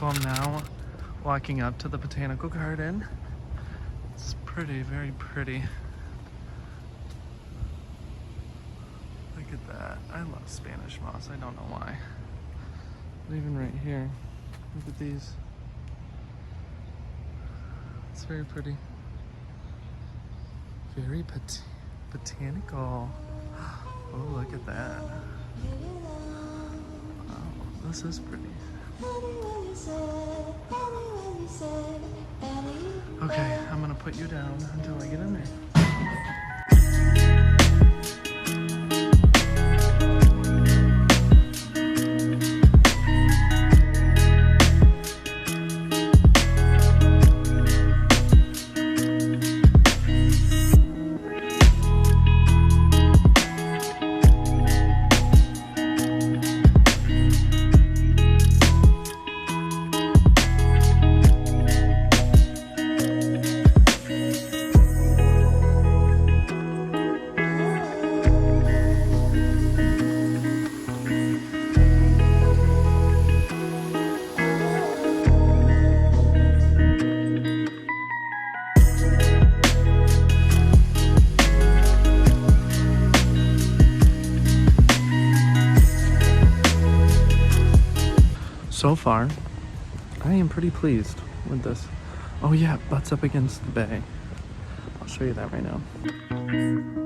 So I'm now walking up to the botanical garden. It's pretty, very pretty. Look at that. I love Spanish moss. I don't know why. But even right here, look at these. It's very pretty. Very botanical. Oh, look at that. Wow, this is pretty. Okay, I'm gonna put you down until I get in there. So far, I am pretty pleased with this. Oh yeah, it butts up against the bay. I'll show you that right now.